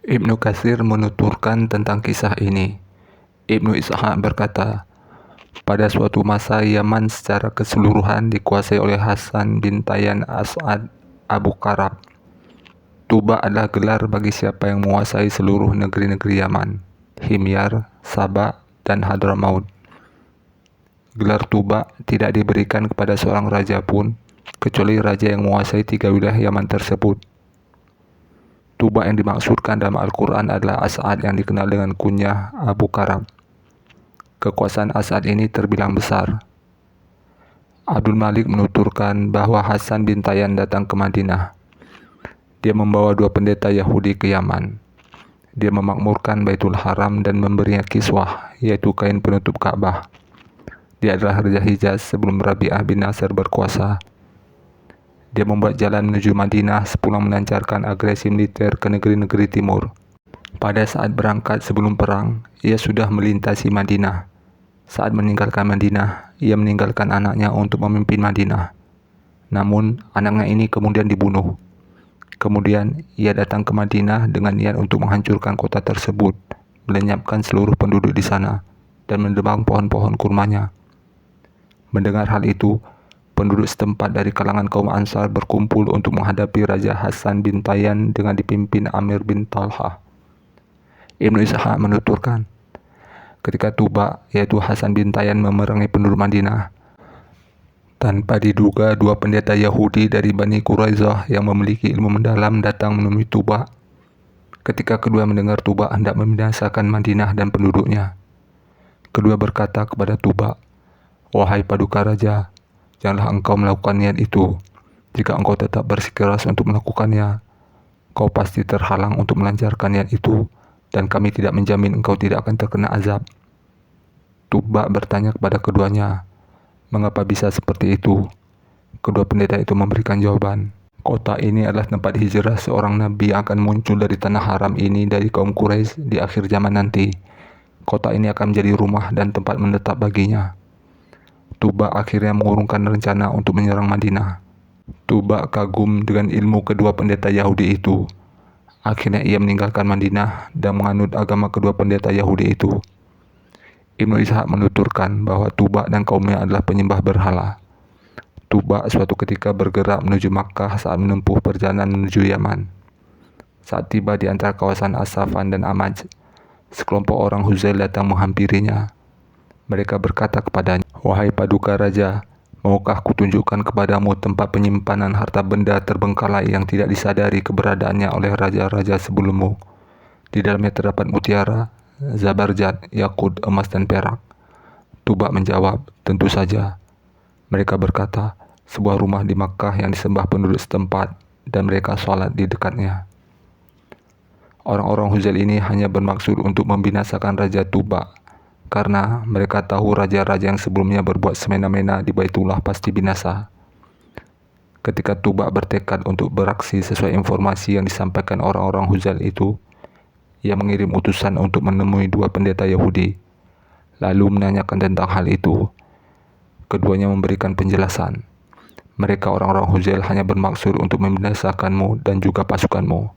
Ibnu Katsir menuturkan tentang kisah ini. Ibnu Ishaq berkata, pada suatu masa Yaman secara keseluruhan dikuasai oleh Hasan bin Tayyan As'ad Abu Karab. Tuba adalah gelar bagi siapa yang menguasai seluruh negeri-negeri Yaman, Himyar, Saba, dan Hadramaut. Gelar Tuba tidak diberikan kepada seorang raja pun, kecuali raja yang menguasai 3 wilayah Yaman tersebut. Tuba yang dimaksudkan dalam Al-Quran adalah As'ad yang dikenal dengan kunyah Abu Karab. Kekuasaan As'ad ini terbilang besar. Abdul Malik menuturkan bahwa Hasan bin Tayyan datang ke Madinah. Dia membawa 2 pendeta Yahudi ke Yaman. Dia memakmurkan Baitul Haram dan memberinya kiswah, yaitu kain penutup Ka'bah. Dia adalah Raja Hijaz sebelum Rabi'ah bin Nasr berkuasa. Dia membuat jalan menuju Madinah sepulang melancarkan agresi militer ke negeri-negeri timur. Pada saat berangkat sebelum perang, ia sudah melintasi Madinah. Saat meninggalkan Madinah, ia meninggalkan anaknya untuk memimpin Madinah. Namun, anaknya ini kemudian dibunuh. Kemudian, ia datang ke Madinah dengan niat untuk menghancurkan kota tersebut, melenyapkan seluruh penduduk di sana, dan menebang pohon-pohon kurmanya. Mendengar hal itu, penduduk setempat dari kalangan kaum Ansar berkumpul untuk menghadapi Raja Hasan bin Tayyan dengan dipimpin Amir bin Talhah. Ibnu Ishaq menuturkan, ketika Tuba, yaitu Hasan bin Tayyan memerangi penduduk Madinah, tanpa diduga 2 pendeta Yahudi dari Bani Quraisyah yang memiliki ilmu mendalam datang menemui Tuba. Ketika kedua mendengar Tuba hendak membinasakan Madinah dan penduduknya, kedua berkata kepada Tuba, "Wahai paduka raja, janganlah engkau melakukan niat itu. Jika engkau tetap bersikeras untuk melakukannya, kau pasti terhalang untuk melancarkan niat itu, dan kami tidak menjamin engkau tidak akan terkena azab." Tuba bertanya kepada keduanya, "Mengapa bisa seperti itu?" Kedua pendeta itu memberikan jawaban, "Kota ini adalah tempat hijrah seorang nabi yang akan muncul dari tanah haram ini dari kaum Quraisy di akhir zaman nanti. Kota ini akan menjadi rumah dan tempat menetap baginya." Tuba akhirnya mengurungkan rencana untuk menyerang Madinah. Tuba kagum dengan ilmu kedua pendeta Yahudi itu. Akhirnya ia meninggalkan Madinah dan menganut agama kedua pendeta Yahudi itu. Ibnu Ishaq menuturkan bahwa Tuba dan kaumnya adalah penyembah berhala. Tuba suatu ketika bergerak menuju Makkah saat menempuh perjalanan menuju Yaman. Saat tiba di antara kawasan As-Safan dan Amaj, sekelompok orang Huzail datang menghampirinya. Mereka berkata kepadanya, "Wahai paduka raja, maukah kutunjukkan kepadamu tempat penyimpanan harta benda terbengkalai yang tidak disadari keberadaannya oleh raja-raja sebelummu. Di dalamnya terdapat mutiara, zabarjat, yakut, emas dan perak." Tuba menjawab, "Tentu saja." Mereka berkata, "Sebuah rumah di Makkah yang disembah penduduk setempat, dan mereka sholat di dekatnya." Orang-orang Huzail ini hanya bermaksud untuk membinasakan Raja Tuba, karena mereka tahu raja-raja yang sebelumnya berbuat semena-mena di Baitullah pasti binasa. Ketika Tuba bertekad untuk beraksi sesuai informasi yang disampaikan orang-orang Huzail itu, ia mengirim utusan untuk menemui 2 pendeta Yahudi, lalu menanyakan tentang hal itu. Keduanya memberikan penjelasan. Mereka orang-orang Huzail hanya bermaksud untuk membinasakanmu dan juga pasukanmu.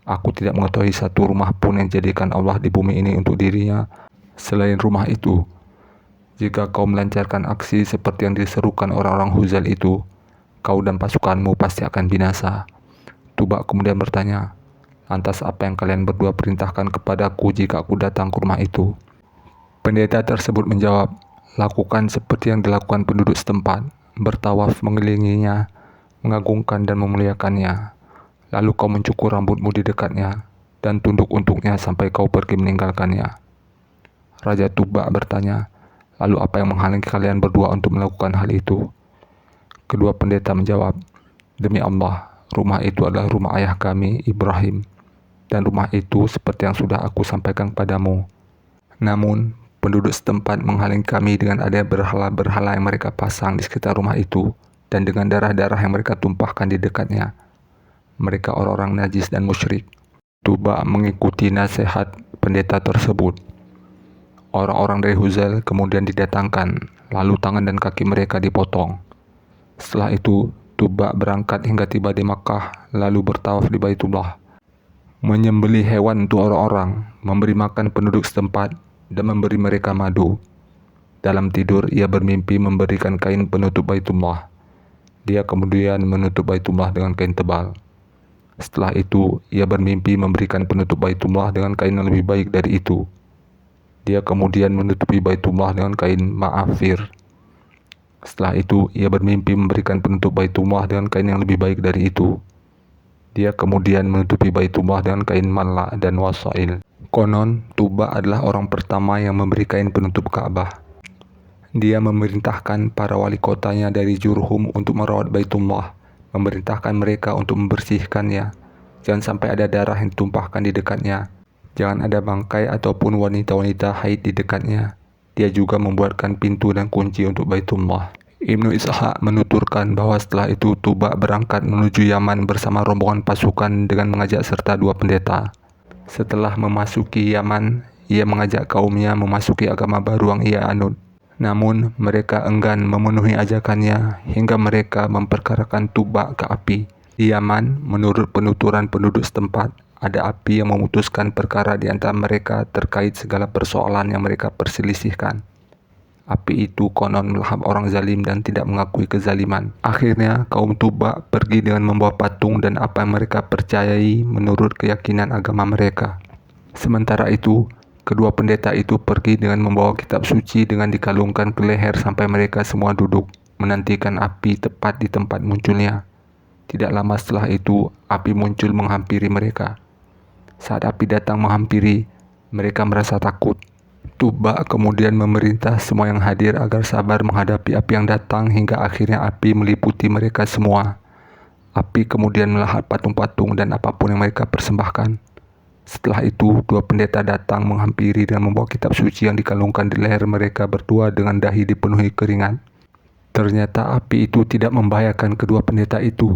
Aku tidak mengetahui satu rumah pun yang dijadikan Allah di bumi ini untuk dirinya selain rumah itu. Jika kau melancarkan aksi seperti yang diserukan orang-orang Huzail itu, kau dan pasukanmu pasti akan binasa. Tuba kemudian bertanya, "Lantas apa yang kalian berdua perintahkan kepadaku jika aku datang ke rumah itu?" Pendeta tersebut menjawab, "Lakukan seperti yang dilakukan penduduk setempat, bertawaf mengelilinginya, mengagungkan dan memuliakannya. Lalu kau mencukur rambutmu di dekatnya, dan tunduk untuknya sampai kau pergi meninggalkannya." Raja Tuba bertanya, "Lalu apa yang menghalangi kalian berdua untuk melakukan hal itu?" Kedua pendeta menjawab, "Demi Allah, rumah itu adalah rumah ayah kami, Ibrahim, dan rumah itu seperti yang sudah aku sampaikan kepadamu. Namun, penduduk setempat menghalangi kami dengan adanya berhala-berhala yang mereka pasang di sekitar rumah itu, dan dengan darah-darah yang mereka tumpahkan di dekatnya. Mereka orang-orang najis dan musyrik." Tuba mengikuti nasihat pendeta tersebut. Orang-orang dari Huzail kemudian didatangkan, lalu tangan dan kaki mereka dipotong. Setelah itu, Tuba berangkat hingga tiba di Makkah, lalu bertawaf di Baitullah. menyembelih hewan untuk orang-orang, memberi makan penduduk setempat, dan memberi mereka madu. Dalam tidur, ia bermimpi memberikan kain penutup Baitullah. Dia kemudian menutup Baitullah dengan kain tebal. Setelah itu, ia bermimpi memberikan penutup Baitullah dengan kain yang lebih baik dari itu. Dia kemudian menutupi Baitullah dengan kain ma'afir. Setelah itu, ia bermimpi memberikan penutup Baitullah dengan kain yang lebih baik dari itu. Dia kemudian menutupi Baitullah dengan kain malla dan wasail. Konon, Tuba adalah orang pertama yang memberi kain penutup Ka'bah. Dia memerintahkan para wali kotanya dari Jurhum untuk merawat Baitullah, memerintahkan mereka untuk membersihkannya. Jangan sampai ada darah yang ditumpahkan di dekatnya. Jangan ada bangkai ataupun wanita-wanita haid di dekatnya. Dia juga membuatkan pintu dan kunci untuk Baitullah. Ibnu Ishaq menuturkan bahwa setelah itu Tuba berangkat menuju Yaman bersama rombongan pasukan dengan mengajak serta 2 pendeta. Setelah memasuki Yaman, ia mengajak kaumnya memasuki agama baru yang ia anut. Namun, mereka enggan memenuhi ajakannya hingga mereka memperkarakan Tuba ke api. Di Yaman, menurut penuturan penduduk setempat, ada api yang memutuskan perkara di antara mereka terkait segala persoalan yang mereka perselisihkan. Api itu konon melahap orang zalim dan tidak mengakui kezaliman. Akhirnya, kaum Tuba pergi dengan membawa patung dan apa yang mereka percayai menurut keyakinan agama mereka. Sementara itu, kedua pendeta itu pergi dengan membawa kitab suci dengan dikalungkan ke leher sampai mereka semua duduk, menantikan api tepat di tempat munculnya. Tidak lama setelah itu, api muncul menghampiri mereka. Saat api datang menghampiri, mereka merasa takut. Tuba kemudian memerintah semua yang hadir agar sabar menghadapi api yang datang hingga akhirnya api meliputi mereka semua. Api kemudian melahap patung-patung dan apapun yang mereka persembahkan. Setelah itu, 2 pendeta datang menghampiri dan membawa kitab suci yang dikalungkan di leher mereka berdua dengan dahi dipenuhi keringat. Ternyata api itu tidak membahayakan kedua pendeta itu.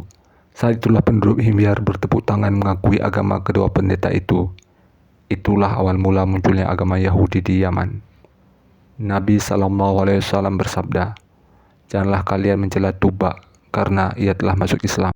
Saat itulah penduduk Himyar bertepuk tangan mengakui agama kedua pendeta itu. Itulah awal mula munculnya agama Yahudi di Yaman. Nabi SAW bersabda, "Janganlah kalian mencela Tuba karena ia telah masuk Islam."